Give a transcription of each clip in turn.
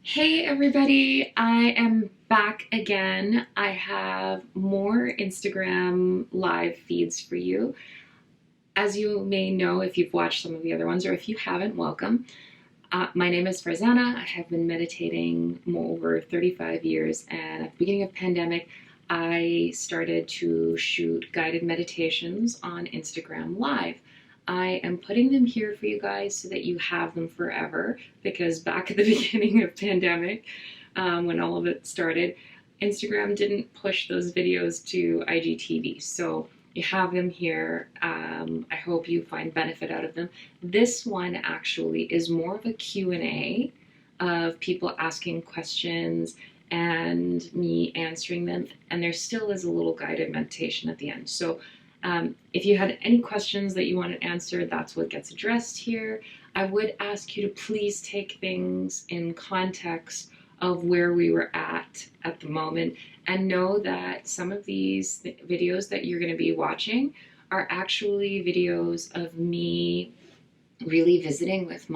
Hey everybody, I am back again. I have more Instagram live feeds for you. As you may know if you've watched some of the other ones, or if you haven't, welcome. My name is Farzana. I have been meditating over 35 years, and at the beginning of the pandemic, I started to shoot guided meditations on Instagram Live. I am putting them here for you guys so that you have them forever, because back at the beginning of pandemic, when all of it started, Instagram didn't push those videos to IGTV. So you have them here. I hope you find benefit out of them. This one actually is more of a Q&A of people asking questions and me answering them. And there still is a little guided meditation at the end. So if you had any questions that you wanted answered, that's what gets addressed here. I would ask you to please take things in context of where we were at the moment, and know that some of these videos that you're going to be watching are actually videos of me really visiting with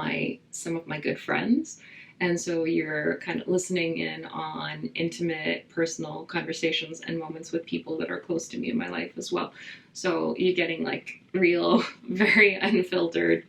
some of my good friends. And so you're kind of listening in on intimate, personal conversations and moments with people that are close to me in my life as well. So you're getting like real, very unfiltered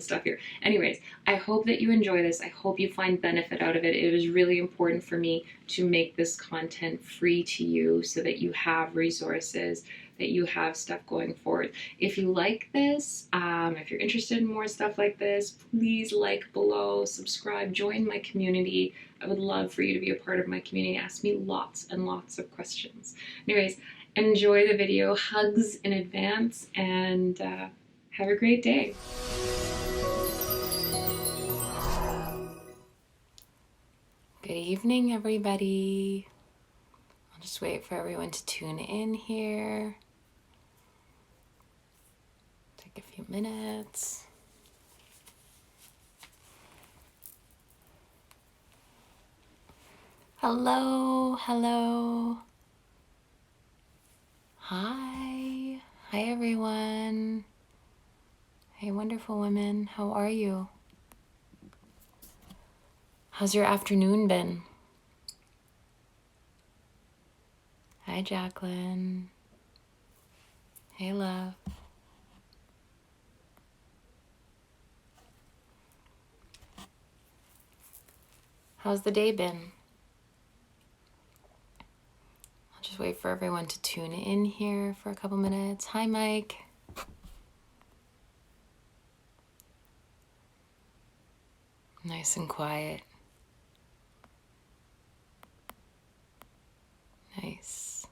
stuff here. Anyways, I hope that you enjoy this. I hope you find benefit out of it. It is really important for me to make this content free to you so that you have resources, that you have stuff going forward. If you like this, if you're interested in more stuff like this, please like below, subscribe, join my community. I would love for you to be a part of my community. Ask me lots and lots of questions. Anyways, enjoy the video. Hugs in advance, and have a great day. Good evening, everybody. I'll just wait for everyone to tune in here. Take a few minutes. Hello, hello. Hi. Hi, everyone. Hey, wonderful women. How are you? How's your afternoon been? Hi, Jacqueline. Hey, love. How's the day been? I'll just wait for everyone to tune in here for a couple minutes. Hi, Mike. Nice and quiet. Nice.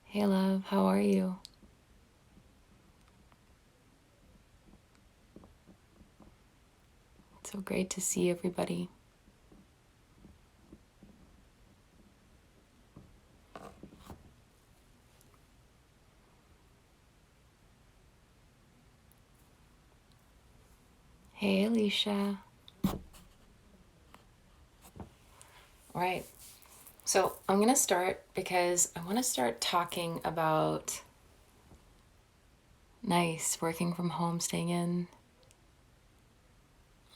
Hey, love. How are you? It's so great to see everybody. Hey, Alicia. All right. So I'm going to start because I want to start talking about nice working from home, staying in.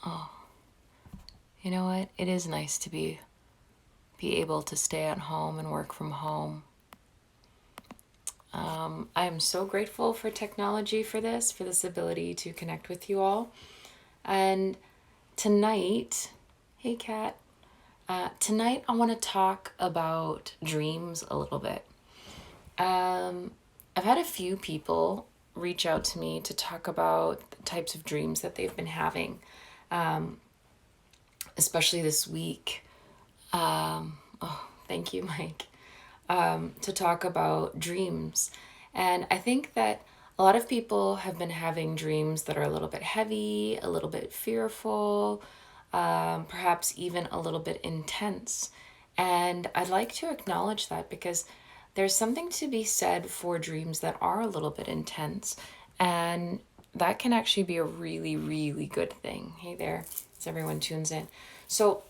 Oh, you know what? It is nice to be able to stay at home and work from home. I am so grateful for technology for this ability to connect with you all. And tonight, hey Kat, tonight I want to talk about dreams a little bit. I've had a few people reach out to me to talk about the types of dreams that they've been having, especially this week. Oh, thank you, Mike. To talk about dreams. And I think that a lot of people have been having dreams that are a little bit heavy, a little bit fearful, perhaps even a little bit intense. And I'd like to acknowledge that because there's something to be said for dreams that are a little bit intense, and that can actually be a really, really good thing. Hey there, as everyone tunes in. So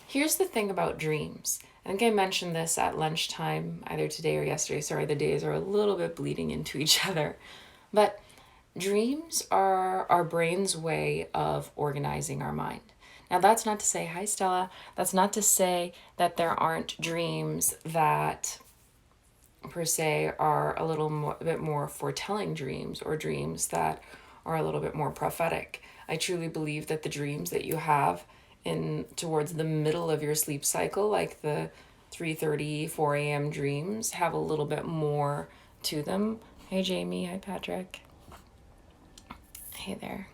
here's the thing about dreams. I think I mentioned this at lunchtime, either today or yesterday. Sorry, the days are a little bit bleeding into each other. But dreams are our brain's way of organizing our mind. Now, that's not to say, hi Stella, that's not to say that there aren't dreams that per se are a bit more foretelling dreams, or dreams that are a little bit more prophetic. I truly believe that the dreams that you have in towards the middle of your sleep cycle, like the 3:30, 4 a.m. dreams, have a little bit more to them. Hey Jamie, hi Patrick. Hey there.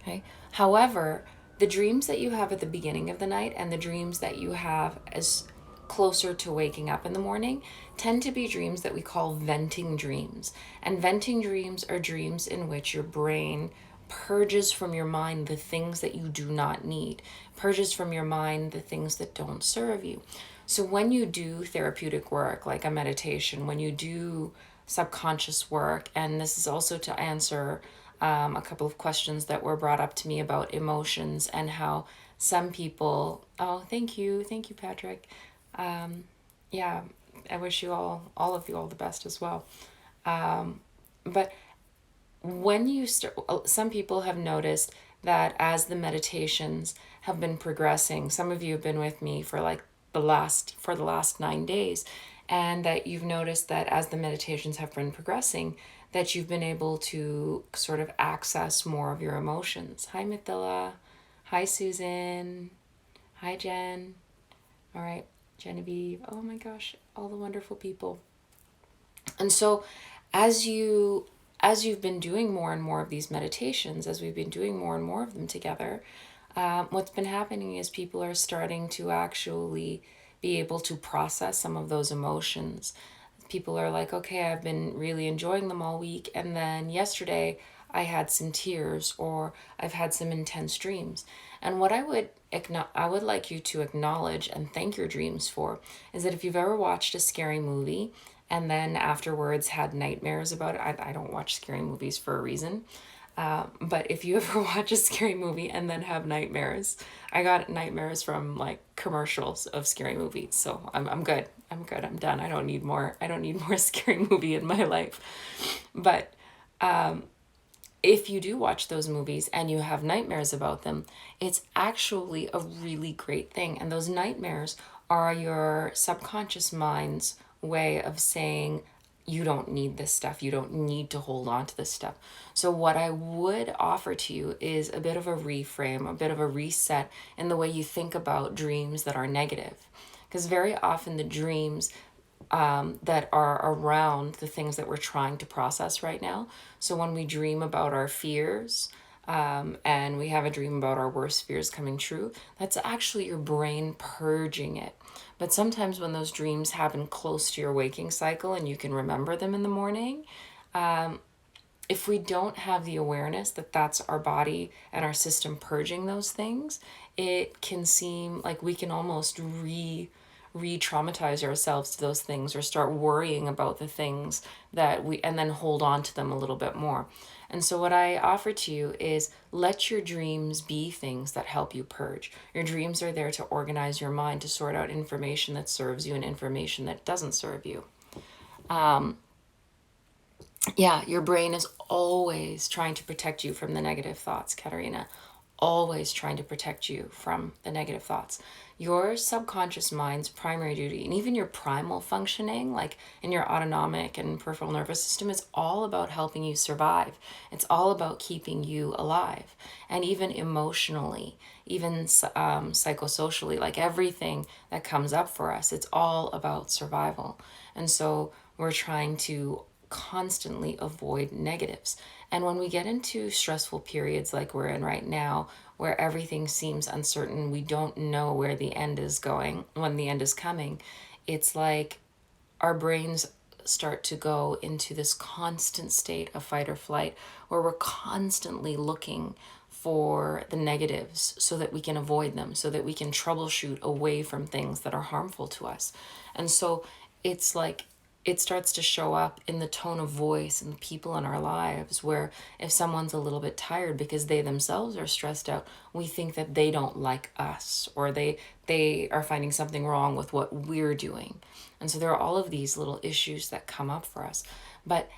Okay. However, the dreams that you have at the beginning of the night and the dreams that you have as closer to waking up in the morning tend to be dreams that we call venting dreams. And venting dreams are dreams in which your brain purges from your mind the things that you do not need, purges from your mind the things that don't serve you. So when you do therapeutic work, like a meditation, when you do subconscious work, and this is also to answer a couple of questions that were brought up to me about emotions and how some people, oh, thank you, Patrick. Yeah, I wish you all of you all the best as well. But when you start, some people have noticed that as the meditations have been progressing, some of you have been with me for like the last 9 days, and that you've noticed that as the meditations have been progressing, that you've been able to sort of access more of your emotions. Hi Mithila. Hi Susan. Hi Jen. All right, Genevieve. Oh my gosh, all the wonderful people. And so as you've been doing more and more of these meditations, as we've been doing more and more of them together, what's been happening is people are starting to actually be able to process some of those emotions. People are like, okay, I've been really enjoying them all week, and then yesterday I had some tears, or I've had some intense dreams. And what I would like you to acknowledge and thank your dreams for is that if you've ever watched a scary movie and then afterwards had nightmares about it, I don't watch scary movies for a reason. But if you ever watch a scary movie and then have nightmares, I got nightmares from like commercials of scary movies. So I'm good. I'm done. I don't need more scary movie in my life. But if you do watch those movies and you have nightmares about them, it's actually a really great thing. And those nightmares are your subconscious mind's way of saying, you don't need this stuff. You don't need to hold on to this stuff. So what I would offer to you is a bit of a reframe, a bit of a reset in the way you think about dreams that are negative. Because very often the dreams that are around the things that we're trying to process right now. So when we dream about our fears, and we have a dream about our worst fears coming true, that's actually your brain purging it. But sometimes when those dreams happen close to your waking cycle and you can remember them in the morning, if we don't have the awareness that that's our body and our system purging those things, it can seem like we can almost re-traumatize ourselves to those things, or start worrying about the things and then hold on to them a little bit more. And so what I offer to you is, let your dreams be things that help you purge. Your dreams are there to organize your mind, to sort out information that serves you and information that doesn't serve you. Your brain is always trying to protect you from the negative thoughts, Katerina. Always trying to protect you from the negative thoughts. Your subconscious mind's primary duty, and even your primal functioning, like in your autonomic and peripheral nervous system, is all about helping you survive. It's all about keeping you alive. And even emotionally, even psychosocially, like everything that comes up for us, it's all about survival. And so we're trying to constantly avoid negatives. And when we get into stressful periods like we're in right now, where everything seems uncertain, we don't know where the end is going, when the end is coming, it's like our brains start to go into this constant state of fight or flight, where we're constantly looking for the negatives so that we can avoid them, so that we can troubleshoot away from things that are harmful to us. And so it's like, it starts to show up in the tone of voice and the people in our lives, where if someone's a little bit tired because they themselves are stressed out, we think that they don't like us, or they are finding something wrong with what we're doing. And so there are all of these little issues that come up for us. But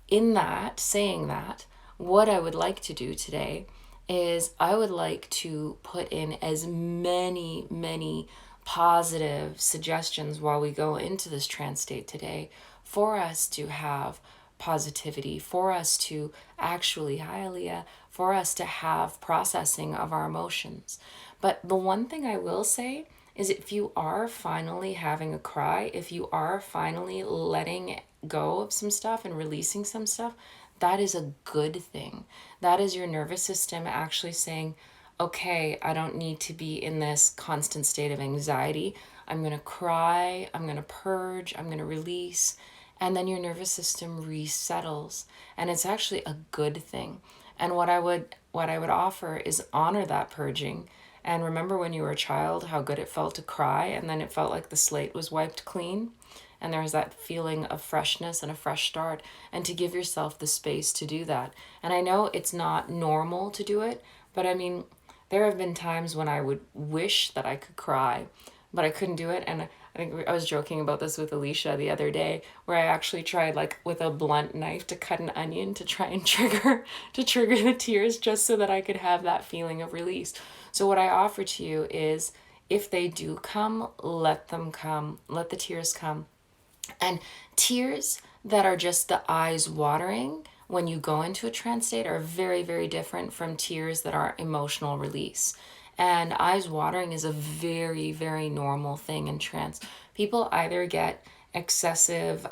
in that, saying that, what I would like to do today is I would like to put in as many positive suggestions while we go into this trance state today for us to have positivity, for us to actually, hi Aaliyah, for us to have processing of our emotions. But the one thing I will say is if you are finally having a cry, if you are finally letting go of some stuff and releasing some stuff, that is a good thing. That is your nervous system actually saying, okay, I don't need to be in this constant state of anxiety. I'm going to cry, I'm going to purge, I'm going to release. And then your nervous system resettles. And it's actually a good thing. And what I would offer is honor that purging. And remember when you were a child, how good it felt to cry, and then it felt like the slate was wiped clean. And there was that feeling of freshness and a fresh start, and to give yourself the space to do that. And I know it's not normal to do it, but I mean, there have been times when I would wish that I could cry, but I couldn't do it. And I think I was joking about this with Alicia the other day, where I actually tried like with a blunt knife to cut an onion to try and trigger the tears, just so that I could have that feeling of release. So what I offer to you is, if they do come, let them come. Let the tears come. And tears that are just the eyes watering when you go into a trance state are very different from tears that are emotional release. And eyes watering is a very normal thing in trance. People either get excessive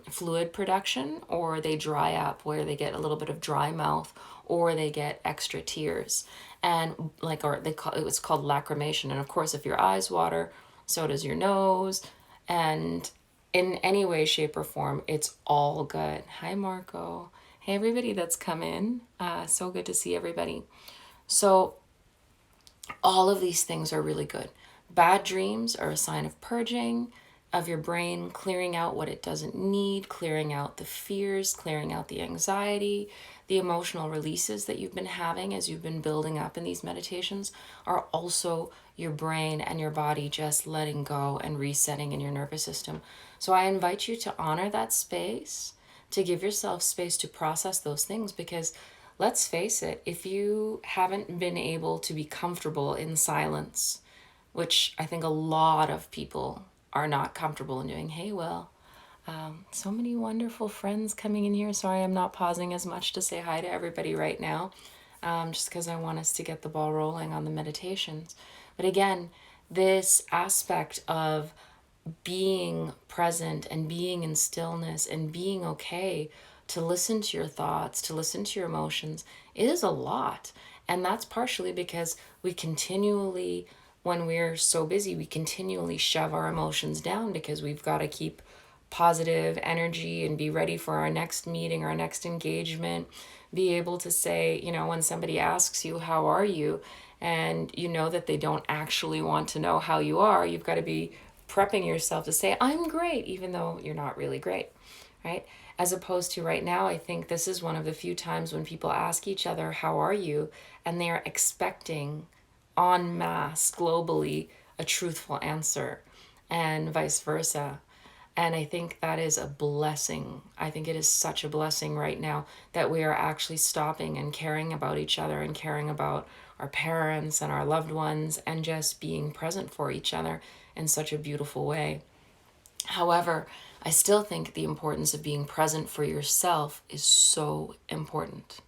fluid production, or they dry up where they get a little bit of dry mouth, or they get extra tears. And like, or they call it was called lacrimation. And of course, if your eyes water, so does your nose. And in any way, shape, or form, it's all good. Hi, Marco. Hey, everybody that's come in. So good to see everybody. So all of these things are really good. Bad dreams are a sign of purging of your brain, clearing out what it doesn't need, clearing out the fears, clearing out the anxiety. The emotional releases that you've been having as you've been building up in these meditations are also your brain and your body just letting go and resetting in your nervous system. So I invite you to honor that space, to give yourself space to process those things, because let's face it, if you haven't been able to be comfortable in silence, which I think a lot of people are not comfortable in doing. Hey, Will. So many wonderful friends coming in here. Sorry, I'm not pausing as much to say hi to everybody right now, just because I want us to get the ball rolling on the meditations. But again, this aspect of being present and being in stillness and being okay to listen to your thoughts, to listen to your emotions, is a lot. And that's partially because we continually, when we're so busy, we continually shove our emotions down because we've got to keep positive energy and be ready for our next meeting, our next engagement, be able to say, you know, when somebody asks you, how are you? And you know that they don't actually want to know how you are, you've got to be prepping yourself to say, I'm great, even though you're not really great, right? As opposed to right now, I think this is one of the few times when people ask each other, how are you? And they're expecting en masse, globally, a truthful answer, and vice versa. And I think that is a blessing. I think it is such a blessing right now that we are actually stopping and caring about each other and caring about our parents and our loved ones and just being present for each other in such a beautiful way. However, I still think the importance of being present for yourself is so important.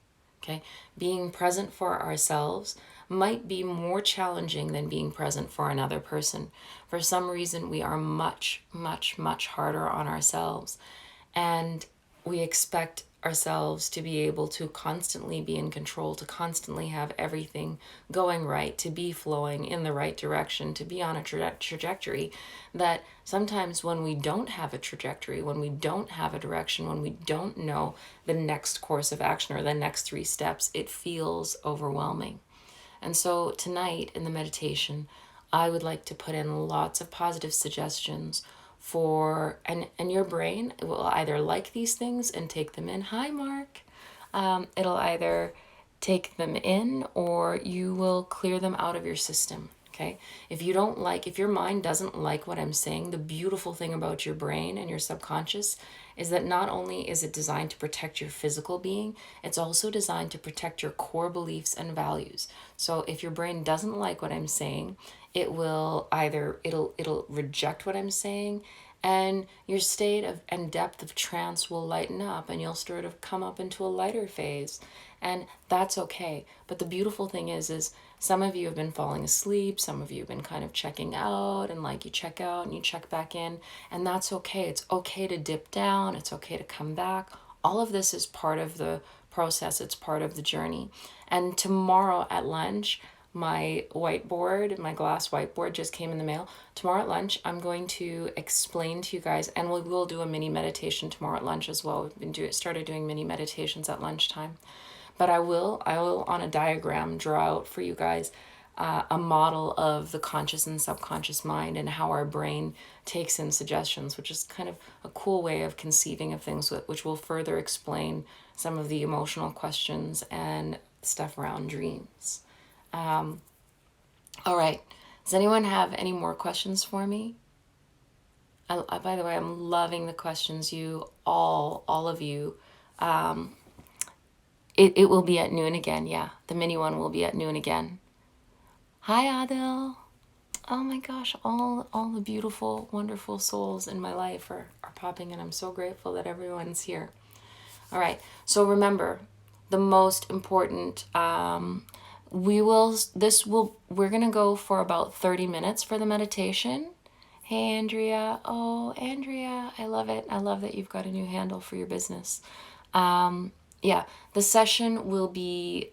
Okay? Being present for ourselves might be more challenging than being present for another person. For some reason, we are much harder on ourselves, and we expect ourselves to be able to constantly be in control, to constantly have everything going right, to be flowing in the right direction, to be on a trajectory, that sometimes when we don't have a trajectory, when we don't have a direction, when we don't know the next course of action or the next 3 steps, it feels overwhelming. And so tonight in the meditation, I would like to put in lots of positive suggestions for, and your brain will either like these things and take them in. Hi, Mark. It'll either take them in or you will clear them out of your system. Okay? If your mind doesn't like what I'm saying, the beautiful thing about your brain and your subconscious is that not only is it designed to protect your physical being, it's also designed to protect your core beliefs and values. So if your brain doesn't like what I'm saying, it will either, it'll reject what I'm saying, and your state of and depth of trance will lighten up, and you'll sort of come up into a lighter phase, and that's okay. But the beautiful thing is some of you have been falling asleep, some of you have been kind of checking out, and like you check out and you check back in, and that's okay. It's okay to dip down, it's okay to come back. All of this is part of the process, it's part of the journey. And tomorrow at lunch, my whiteboard, my glass whiteboard just came in the mail. Tomorrow at lunch, I'm going to explain to you guys, and we will do a mini meditation tomorrow at lunch as well. We've been started doing mini meditations at lunchtime. But I will on a diagram draw out for you guys a model of the conscious and subconscious mind and how our brain takes in suggestions, which is kind of a cool way of conceiving of things, which will further explain some of the emotional questions and stuff around dreams. All right. Does anyone have any more questions for me? By the way, I'm loving the questions all of you. It will be at noon again. Yeah, the mini one will be at noon again. Hi, Adel. Oh my gosh, all the beautiful, wonderful souls in my life are popping in. I'm so grateful that everyone's here. All right. So remember, the most important, we're going to go for about 30 minutes for the meditation. Hey, Andrea. Oh, Andrea, I love it. I love that you've got a new handle for your business. Yeah, the session will be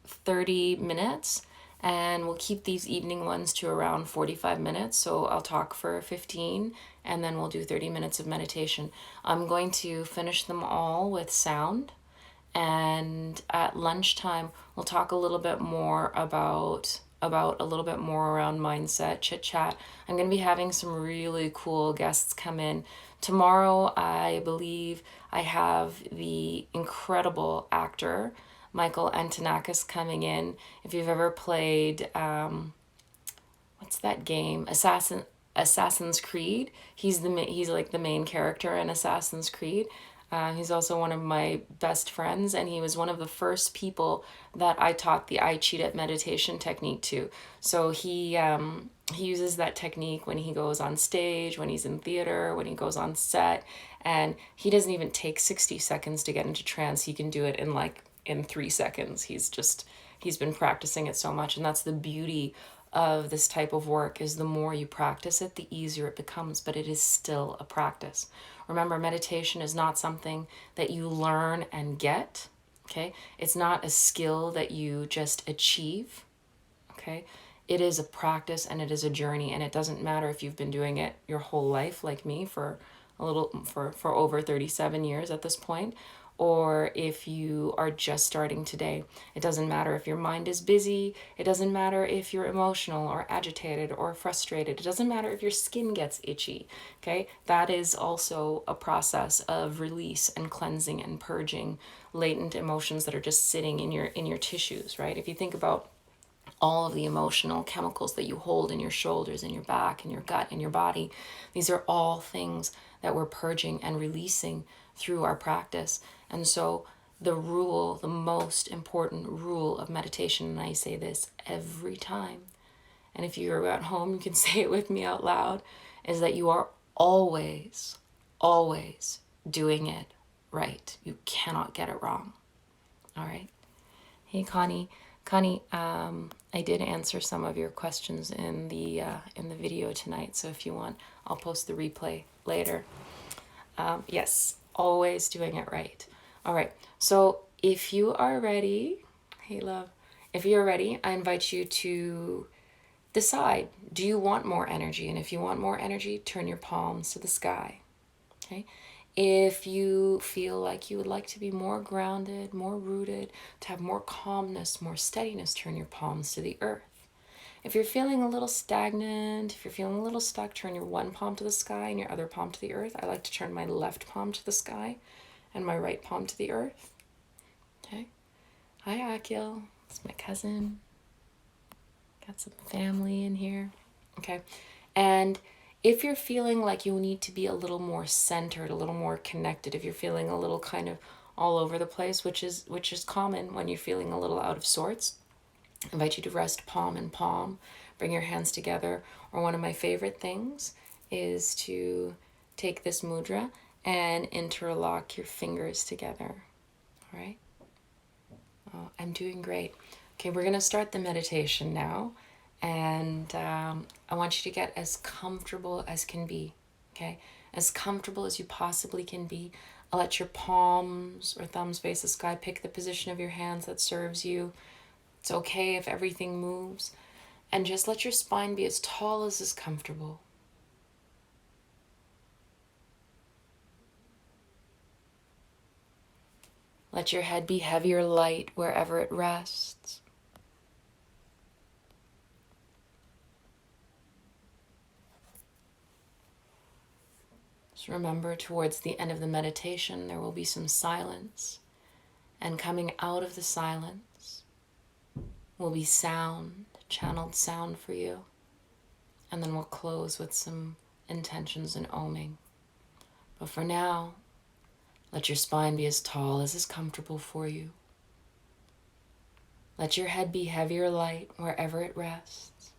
30 minutes, and we'll keep these evening ones to around 45 minutes. So I'll talk for 15, and then we'll do 30 minutes of meditation. I'm going to finish them all with sound, and at lunchtime we'll talk a little bit more about a little bit more around mindset, chit chat. I'm going to be having some really cool guests come in. Tomorrow, I believe I have the incredible actor Michael Antonakis coming in. If you've ever played, what's that game? Assassin's Creed. He's like the main character in Assassin's Creed. He's also one of my best friends, and he was one of the first people that I taught the I Cheat at meditation technique to. So he uses that technique when he goes on stage, when he's in theater, when he goes on set, and he doesn't even take 60 seconds to get into trance. He can do it in 3 seconds. He's been practicing it so much, and that's the beauty of this type of work, is the more you practice it, the easier it becomes, but it is still a practice. Remember, meditation is not something that you learn and get, okay? It's not a skill that you just achieve, okay? It is a practice, and it is a journey, and it doesn't matter if you've been doing it your whole life, like me, for over 37 years at this point, or if you are just starting today. It doesn't matter if your mind is busy. It doesn't matter if you're emotional or agitated or frustrated. It doesn't matter if your skin gets itchy, okay? That is also a process of release and cleansing and purging latent emotions that are just sitting in your tissues, right? If you think about all of the emotional chemicals that you hold in your shoulders, in your back, in your gut, in your body, these are all things that we're purging and releasing through our practice. And so the most important rule of meditation, and I say this every time, and if you're at home, you can say it with me out loud, is that you are always, always doing it right. You cannot get it wrong. All right. Hey, Connie, I did answer some of your questions in the video tonight. So if you want, I'll post the replay later. Yes, always doing it right. All right. So if you are ready, hey love, if you're ready, I invite you to decide, do you want more energy? And if you want more energy, turn your palms to the sky. Okay. If you feel like you would like to be more grounded, more rooted, to have more calmness, more steadiness, turn your palms to the earth. If you're feeling a little stagnant, if you're feeling a little stuck, turn your one palm to the sky and your other palm to the earth. I like to turn my left palm to the sky and my right palm to the earth. Okay. Hi, Akil. It's my cousin. Got some family in here. Okay. And if you're feeling like you need to be a little more centered, a little more connected, if you're feeling a little kind of all over the place, which is common when you're feeling a little out of sorts, I invite you to rest palm in palm, bring your hands together, or one of my favorite things is to take this mudra and interlock your fingers together. All right? Oh, I'm doing great. Okay, we're going to start the meditation now. And I want you to get as comfortable as can be, okay? As comfortable as you possibly can be. I'll let your palms or thumbs face the sky. Pick the position of your hands that serves you. It's okay if everything moves. And just let your spine be as tall as is comfortable. Let your head be heavy or light wherever it rests. Just remember, towards the end of the meditation, there will be some silence. And coming out of the silence will be sound, channeled sound for you. And then we'll close with some intentions and oming. But for now, let your spine be as tall as is comfortable for you. Let your head be heavy or light wherever it rests.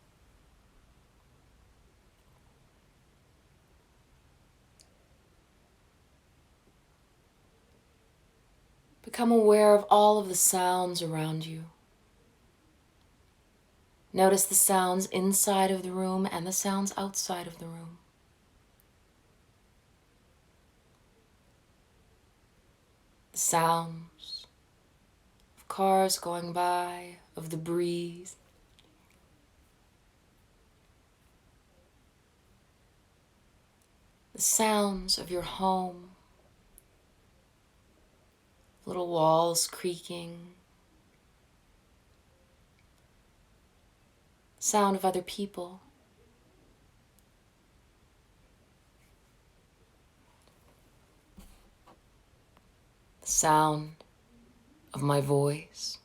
Become aware of all of the sounds around you. Notice the sounds inside of the room and the sounds outside of the room. The sounds of cars going by, of the breeze. The sounds of your home. Little walls creaking. Sound of other people. The sound of my voice.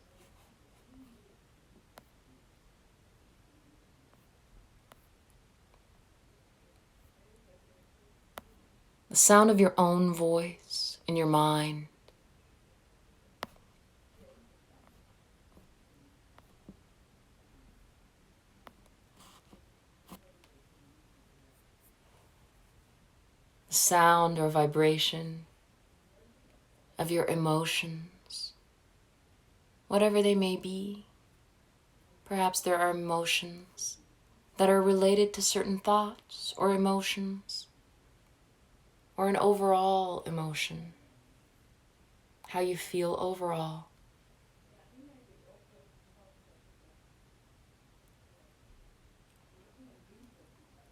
The sound of your own voice in your mind. The sound or vibration of your emotions, whatever they may be. Perhaps there are emotions that are related to certain thoughts or emotions, or an overall emotion, how you feel overall.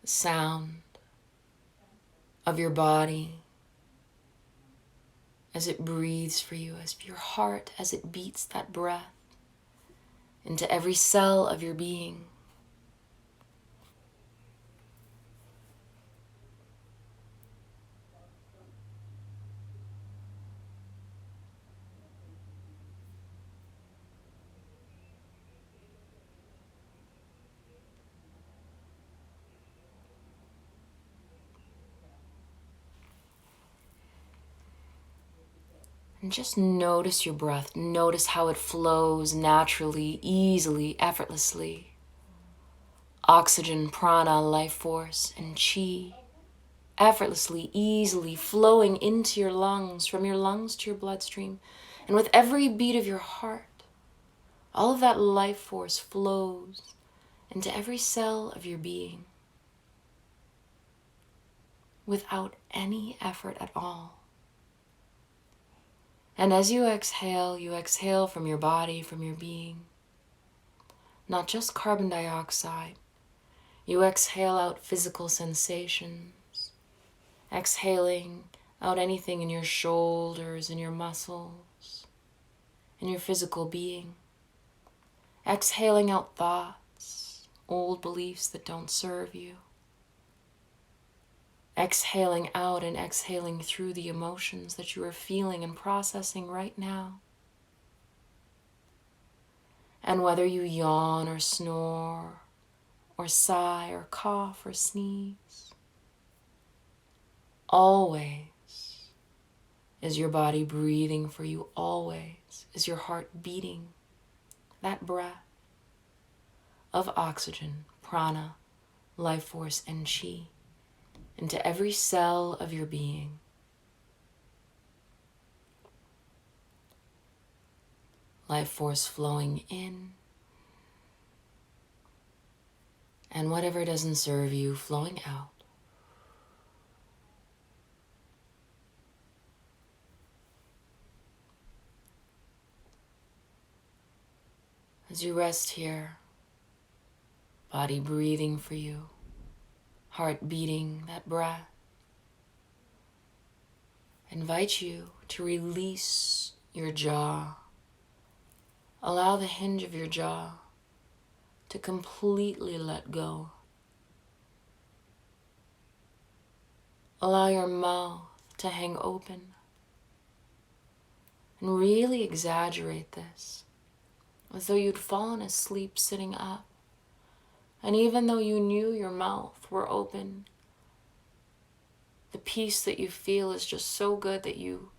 The sound of your body as it breathes for you, as your heart as it beats that breath into every cell of your being. And just notice your breath. Notice how it flows naturally, easily, effortlessly. Oxygen, prana, life force, and chi, effortlessly, easily flowing into your lungs, from your lungs to your bloodstream. And with every beat of your heart, all of that life force flows into every cell of your being without any effort at all. And as you exhale from your body, from your being, not just carbon dioxide. You exhale out physical sensations, exhaling out anything in your shoulders, in your muscles, in your physical being. Exhaling out thoughts, old beliefs that don't serve you. Exhaling out and exhaling through the emotions that you are feeling and processing right now. And whether you yawn or snore, or sigh or cough or sneeze. Always is your body breathing for you. Always is your heart beating that breath of oxygen, prana, life force, and chi into every cell of your being. Life force flowing in, and whatever doesn't serve you flowing out. As you rest here, body breathing for you, heart beating that breath, invite you to release your jaw. Allow the hinge of your jaw to completely let go. Allow your mouth to hang open. And really exaggerate this, as though you'd fallen asleep sitting up. And even though you knew your mouth were open, the peace that you feel is just so good that you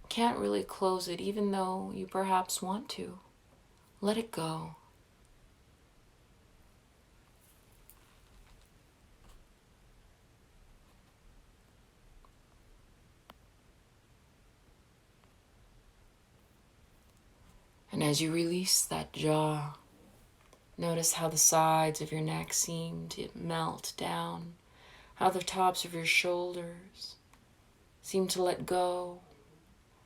can't really close it, even though you perhaps want to. Let it go. And as you release that jaw, notice how the sides of your neck seem to melt down, how the tops of your shoulders seem to let go,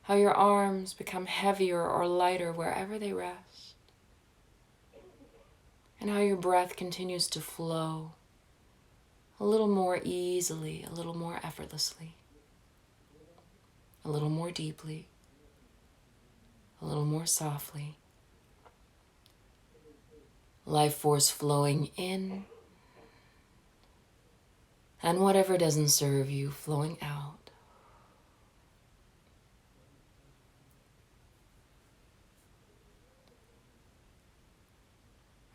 how your arms become heavier or lighter wherever they rest, and how your breath continues to flow a little more easily, a little more effortlessly, a little more deeply, a little more softly. Life force flowing in, and whatever doesn't serve you flowing out.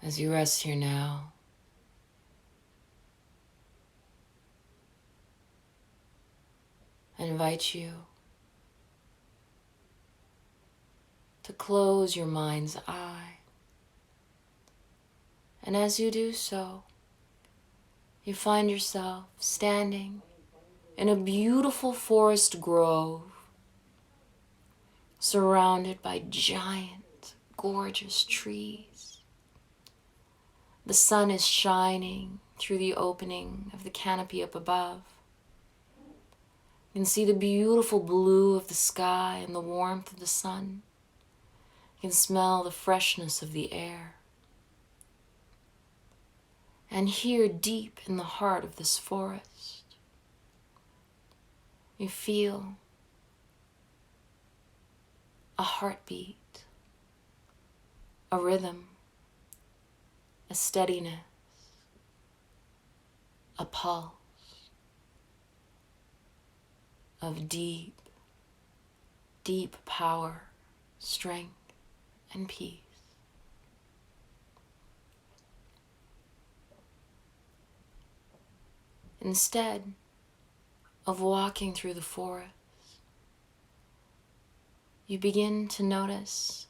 As you rest here now, I invite you to close your mind's eye. And as you do so, you find yourself standing in a beautiful forest grove, surrounded by giant, gorgeous trees. The sun is shining through the opening of the canopy up above. You can see the beautiful blue of the sky and the warmth of the sun. You can smell the freshness of the air. And here, deep in the heart of this forest, you feel a heartbeat, a rhythm, a steadiness, a pulse of deep, deep power, strength, and peace. Instead of walking through the forest, you begin to notice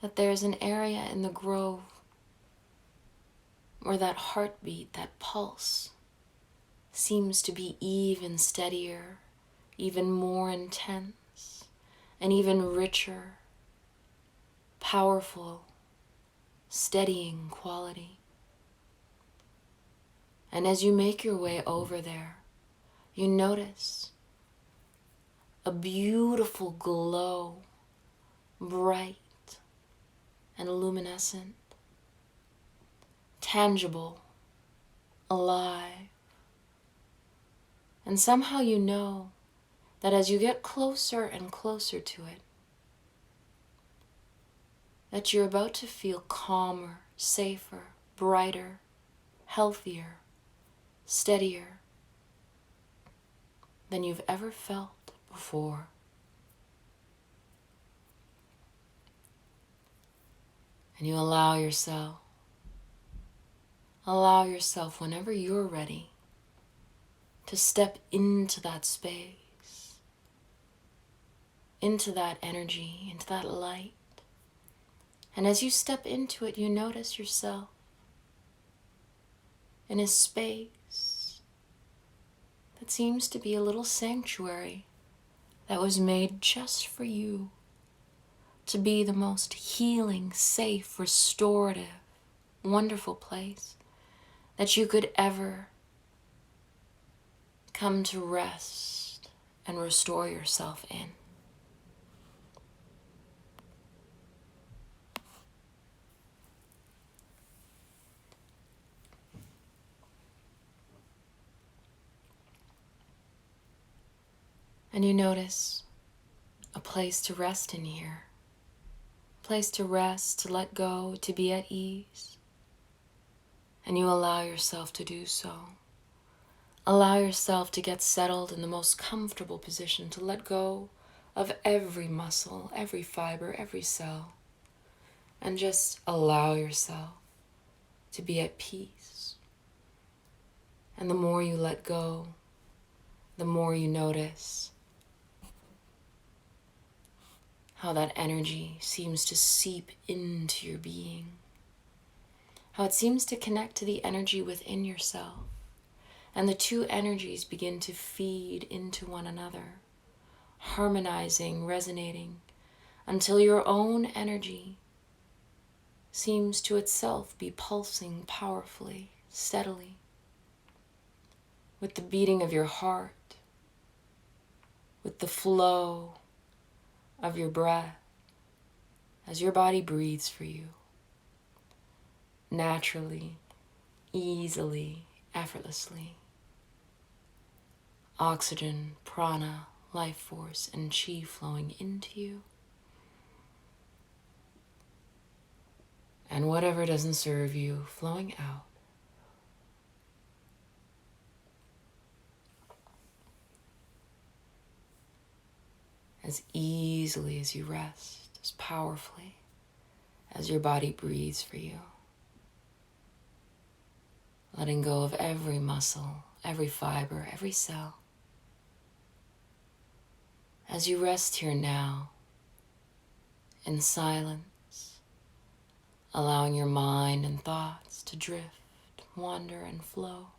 that there's an area in the grove where that heartbeat, that pulse, seems to be even steadier, even more intense, and even richer, powerful, steadying quality. And as you make your way over there, you notice a beautiful glow, bright and luminescent, tangible, alive. And somehow you know that as you get closer and closer to it, that you're about to feel calmer, safer, brighter, healthier, steadier than you've ever felt before. And you allow yourself Allow yourself, whenever you're ready, to step into that space, into that energy, into that light. And as you step into it, you notice yourself in a space that seems to be a little sanctuary that was made just for you, to be the most healing, safe, restorative, wonderful place that you could ever come to rest and restore yourself in. And you notice a place to rest in here, a place to rest, to let go, to be at ease. And you allow yourself to do so. Allow yourself to get settled in the most comfortable position, to let go of every muscle, every fiber, every cell, and just allow yourself to be at peace. And the more you let go, the more you notice how that energy seems to seep into your being, how it seems to connect to the energy within yourself, and the two energies begin to feed into one another, harmonizing, resonating, until your own energy seems to itself be pulsing powerfully, steadily, with the beating of your heart, with the flow of your breath, as your body breathes for you, naturally, easily, effortlessly. Oxygen, prana, life force, and chi flowing into you. And whatever doesn't serve you, flowing out. As easily as you rest, as powerfully as your body breathes for you. Letting go of every muscle, every fiber, every cell. As you rest here now, in silence, allowing your mind and thoughts to drift, wander, and flow.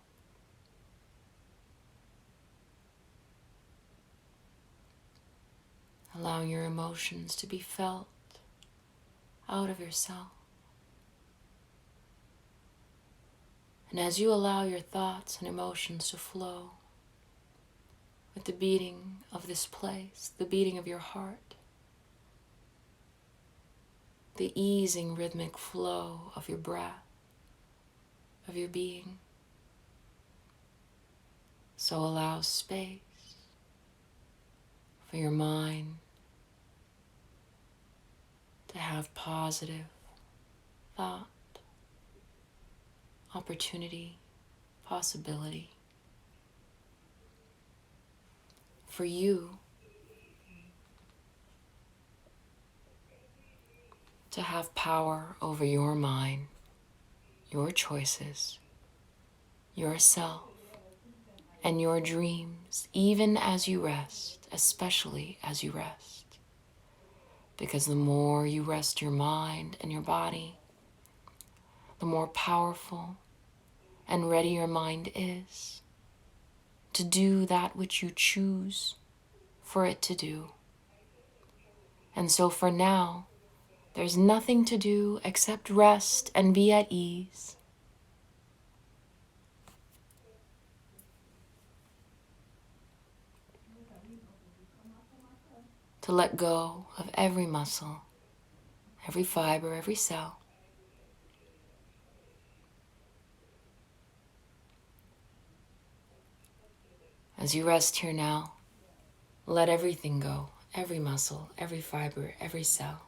Allowing your emotions to be felt out of yourself. And as you allow your thoughts and emotions to flow with the beating of this place, the beating of your heart, the easing rhythmic flow of your breath, of your being, so allow space for your mind to have positive thought, opportunity, possibility. For you to have power over your mind, your choices, yourself, and your dreams, even as you rest, especially as you rest. Because the more you rest your mind and your body, the more powerful and ready your mind is to do that which you choose for it to do. And so for now, there's nothing to do except rest and be at ease. To let go of every muscle, every fiber, every cell. As you rest here now, let everything go, every muscle, every fiber, every cell.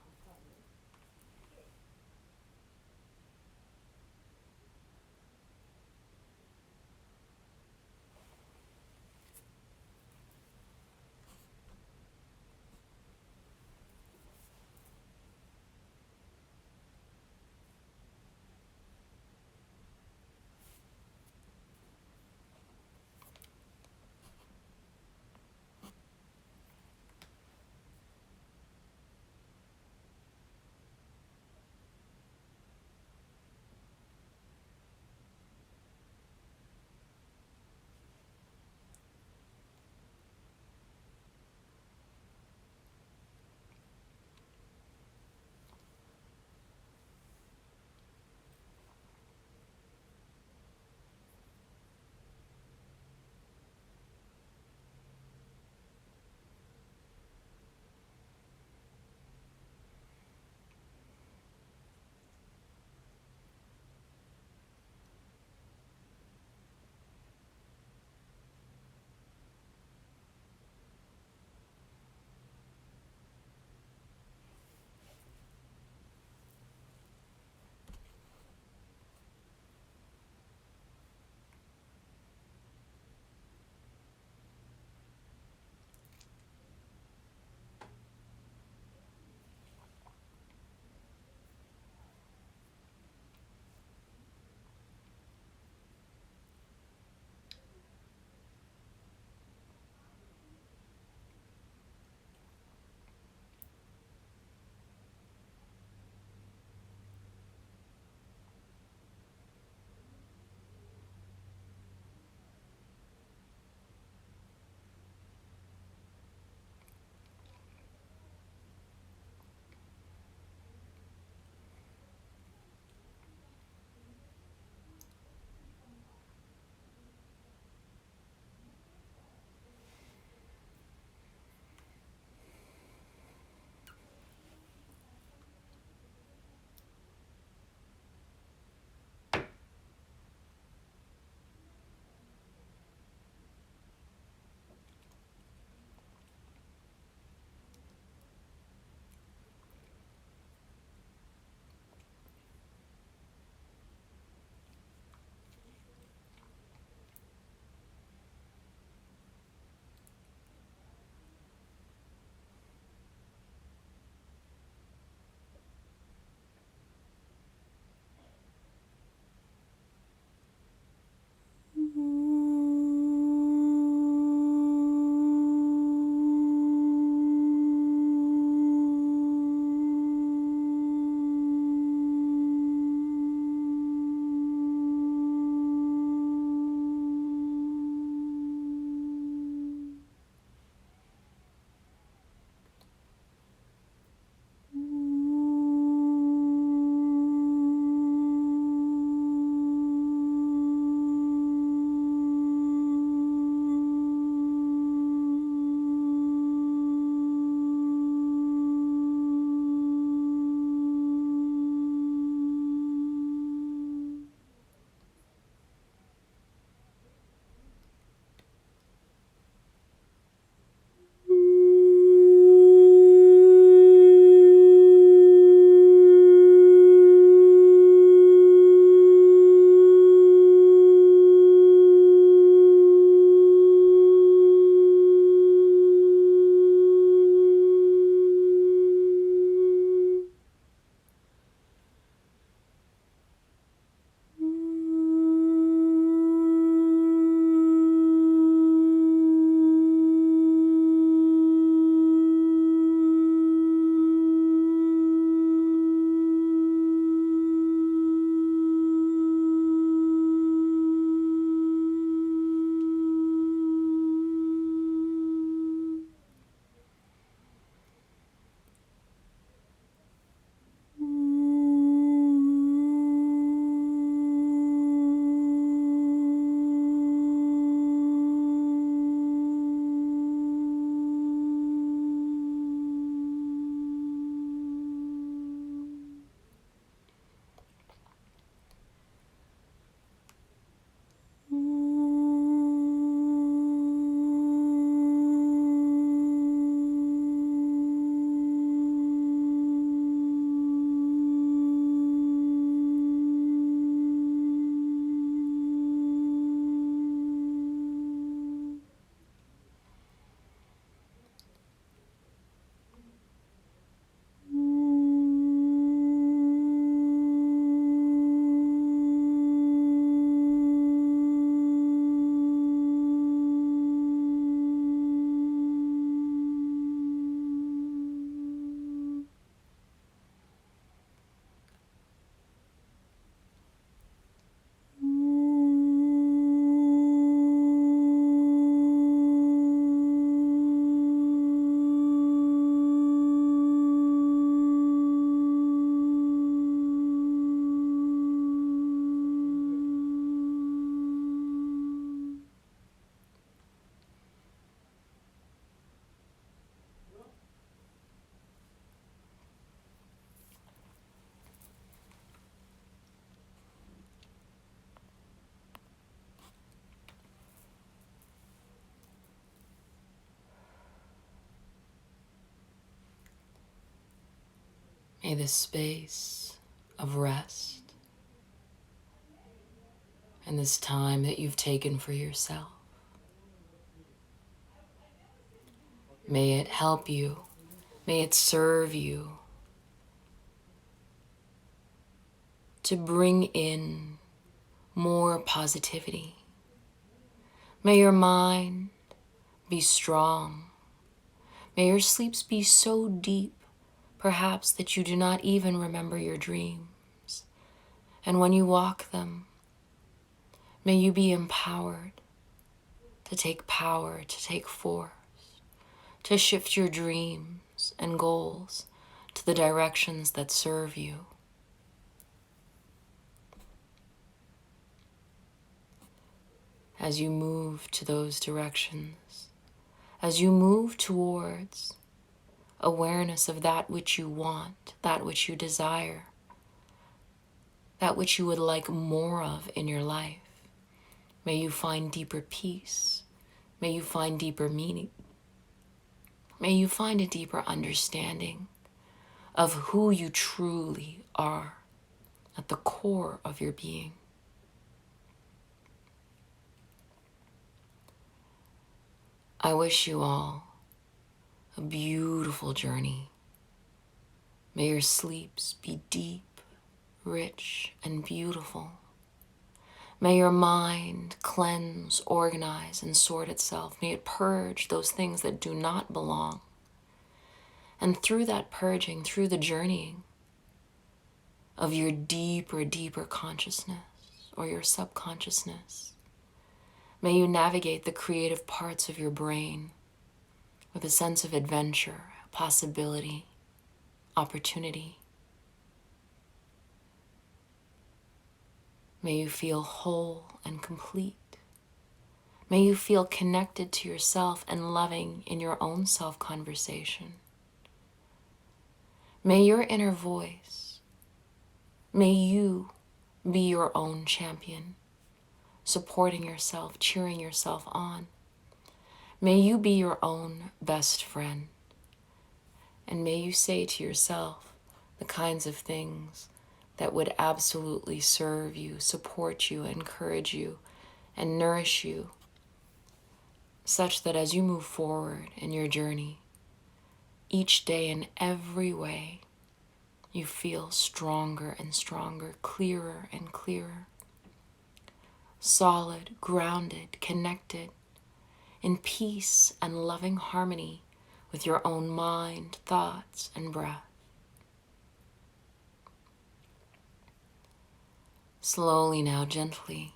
May this space of rest and this time that you've taken for yourself, may it help you, may it serve you to bring in more positivity. May your mind be strong. May your sleeps be so deep, perhaps, that you do not even remember your dreams. And when you walk them, may you be empowered to take power, to take force, to shift your dreams and goals to the directions that serve you. As you move to those directions, as you move towards awareness of that which you want, that which you desire, that which you would like more of in your life, may you find deeper peace. May you find deeper meaning. May you find a deeper understanding of who you truly are at the core of your being. I wish you all a beautiful journey. May your sleeps be deep, rich, and beautiful. May your mind cleanse, organize, and sort itself. May it purge those things that do not belong. And through that purging, through the journeying of your deeper consciousness or your subconsciousness, may you navigate the creative parts of your brain with a sense of adventure, possibility, opportunity. May you feel whole and complete. May you feel connected to yourself and loving in your own self-conversation. May your inner voice, may you be your own champion, supporting yourself, cheering yourself on. May you be your own best friend. And may you say to yourself the kinds of things that would absolutely serve you, support you, encourage you, and nourish you, such that as you move forward in your journey, each day in every way, you feel stronger and stronger, clearer and clearer, solid, grounded, connected, in peace and loving harmony with your own mind, thoughts, and breath. Slowly now, gently,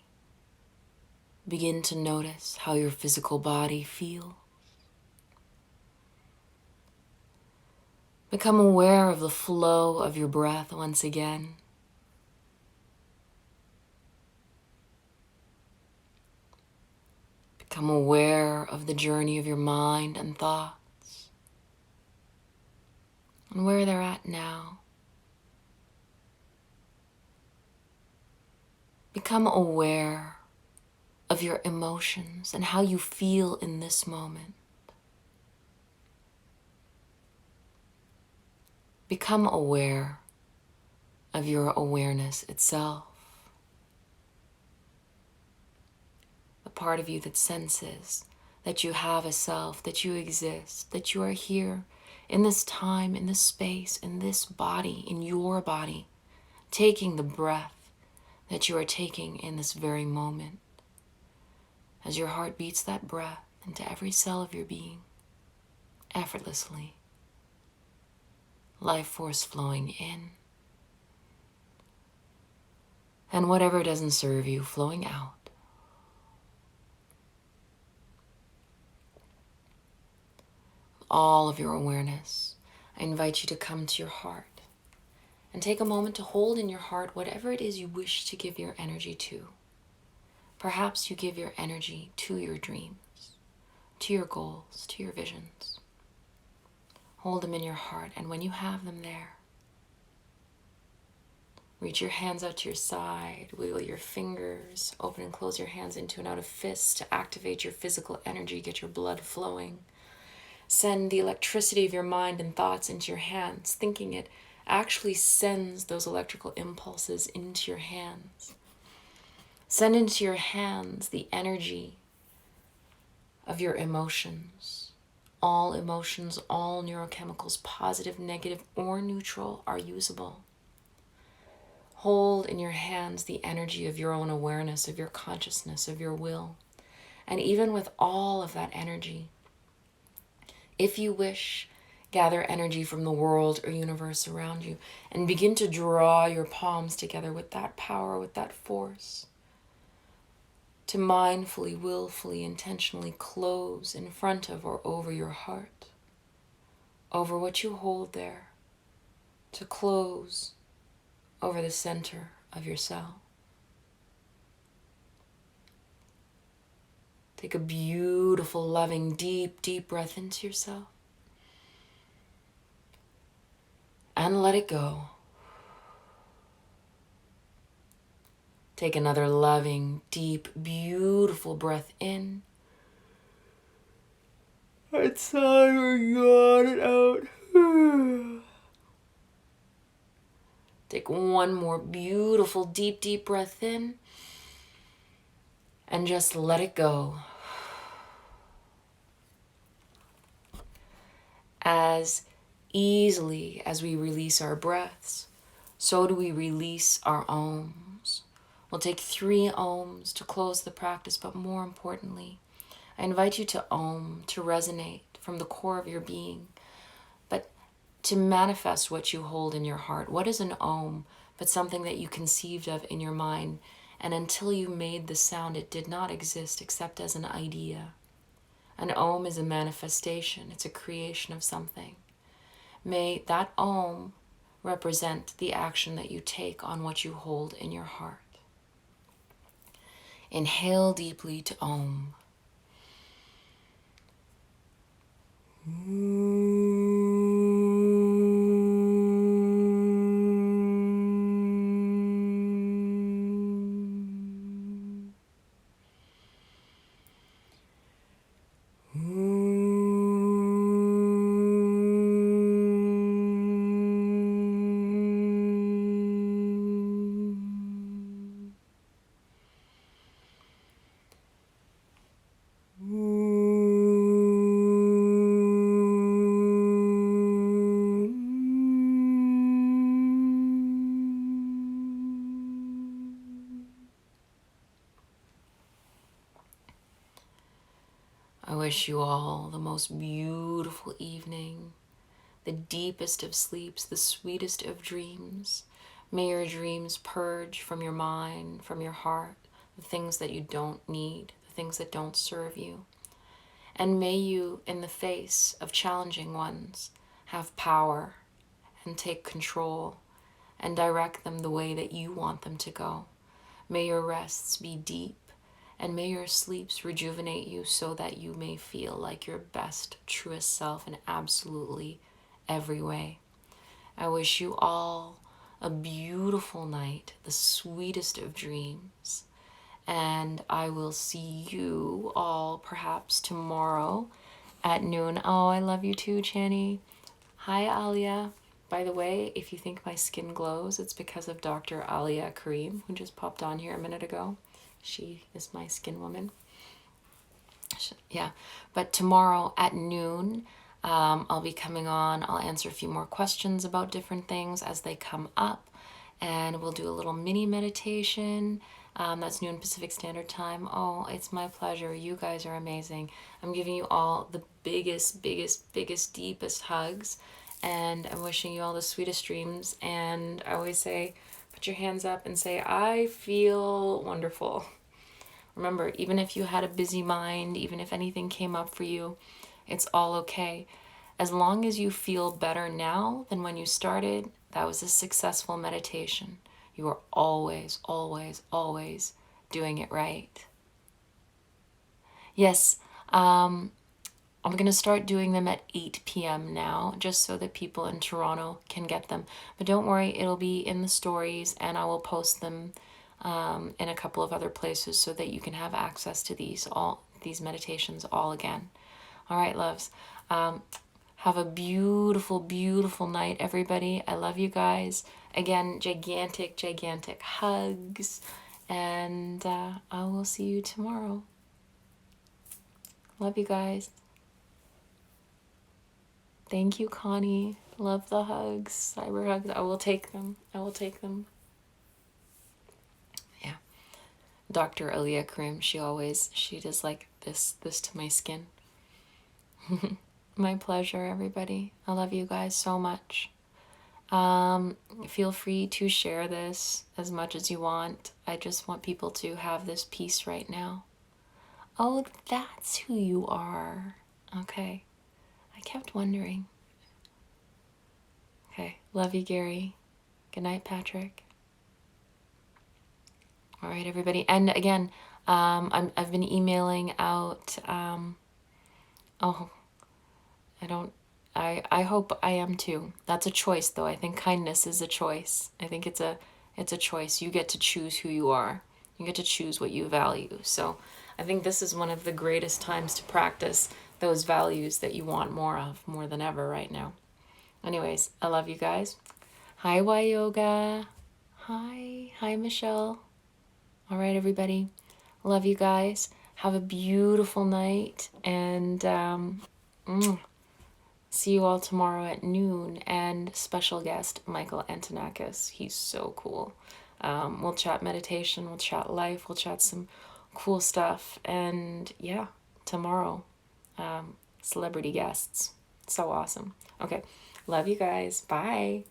begin to notice how your physical body feels. Become aware of the flow of your breath once again. Become aware of the journey of your mind and thoughts and where they're at now. Become aware of your emotions and how you feel in this moment. Become aware of your awareness itself. The part of you that senses that you have a self, that you exist, that you are here in this time, in this space, in this body, in your body, taking the breath that you are taking in this very moment. As your heart beats that breath into every cell of your being, effortlessly, life force flowing in, and whatever doesn't serve you flowing out. All of your awareness, I invite you to come to your heart and take a moment to hold in your heart whatever it is you wish to give your energy to. Perhaps you give your energy to your dreams, to your goals, to your visions. Hold them in your heart, and when you have them there, reach your hands out to your side, wiggle your fingers, open and close your hands into and out of fists to activate your physical energy, get your blood flowing. Send the electricity of your mind and thoughts into your hands, thinking it actually sends those electrical impulses into your hands. Send into your hands the energy of your emotions. All emotions, all neurochemicals, positive, negative, or neutral, are usable. Hold in your hands the energy of your own awareness, of your consciousness, of your will. And even with all of that energy, if you wish, gather energy from the world or universe around you and begin to draw your palms together with that power, with that force, to mindfully, willfully, intentionally close in front of or over your heart, over what you hold there, to close over the center of your cell. Take a beautiful, loving, deep, deep breath into yourself. And let it go. Take another loving, deep, beautiful breath in. And sigh or yawn it out. Take one more beautiful, deep, deep breath in. And just let it go. As easily as we release our breaths, so do we release our ohms. We'll take 3 ohms to close the practice, but more importantly, I invite you to ohm, to resonate from the core of your being, but to manifest what you hold in your heart. What is an ohm but something that you conceived of in your mind, and until you made the sound, it did not exist except as an idea. An ohm is a manifestation. It's a creation of something. May that ohm represent the action that you take on what you hold in your heart. Inhale deeply to ohm. I wish you all the most beautiful evening, the deepest of sleeps, the sweetest of dreams. May your dreams purge from your mind, from your heart, the things that you don't need, the things that don't serve you. And may you, in the face of challenging ones, have power and take control and direct them the way that you want them to go. May your rests be deep, and may your sleeps rejuvenate you so that you may feel like your best, truest self in absolutely every way. I wish you all a beautiful night, the sweetest of dreams, and I will see you all perhaps tomorrow at noon. Oh, I love you too, Channy. Hi, Alia. By the way, if you think my skin glows, it's because of Dr. Alia Kareem, who just popped on here a minute ago. She is my skin woman. Yeah, but tomorrow at noon, I'll be coming on. I'll answer a few more questions about different things as they come up, and we'll do a little mini meditation. That's noon Pacific Standard Time. Oh, it's my pleasure. You guys are amazing. I'm giving you all the biggest, deepest hugs, and I'm wishing you all the sweetest dreams. And I always say, put your hands up and say, I feel wonderful. Remember, even if you had a busy mind, even if anything came up for you, it's all okay. As long as you feel better now than when you started, that was a successful meditation. You are always, always, always doing it right. Yes, I'm going to start doing them at 8 p.m. now, just so that people in Toronto can get them. But don't worry, it'll be in the stories, and I will post them in a couple of other places so that you can have access to these meditations all again. All right, loves. Have a beautiful, beautiful night, everybody. I love you guys. Again, gigantic, gigantic hugs. And I will see you tomorrow. Love you guys. Thank you, Connie. Love the hugs. Cyber hugs. I will take them. I will take them. Yeah. Dr. Aaliyah Karim, she does like this to my skin. My pleasure, everybody. I love you guys so much. Feel free to share this as much as you want. I just want people to have this peace right now. Oh, that's who you are. Okay. I kept wondering. Okay. Love you, Gary. Good night, Patrick. All right, everybody. And again, I've been emailing out, I hope I am too. That's a choice, though. I think kindness is a choice. I think it's a choice. You get to choose who you are. You get to choose what you value. So I think this is one of the greatest times to practice those values that you want more of, more than ever right now. Anyways, I love you guys. Hi, Y Yoga. Hi, Michelle. All right, everybody. Love you guys. Have a beautiful night, and see you all tomorrow at noon. And special guest Michael Antonakis. He's so cool. We'll chat meditation, we'll chat life, we'll chat some cool stuff. And yeah, tomorrow, celebrity guests. So awesome. Okay, love you guys. Bye.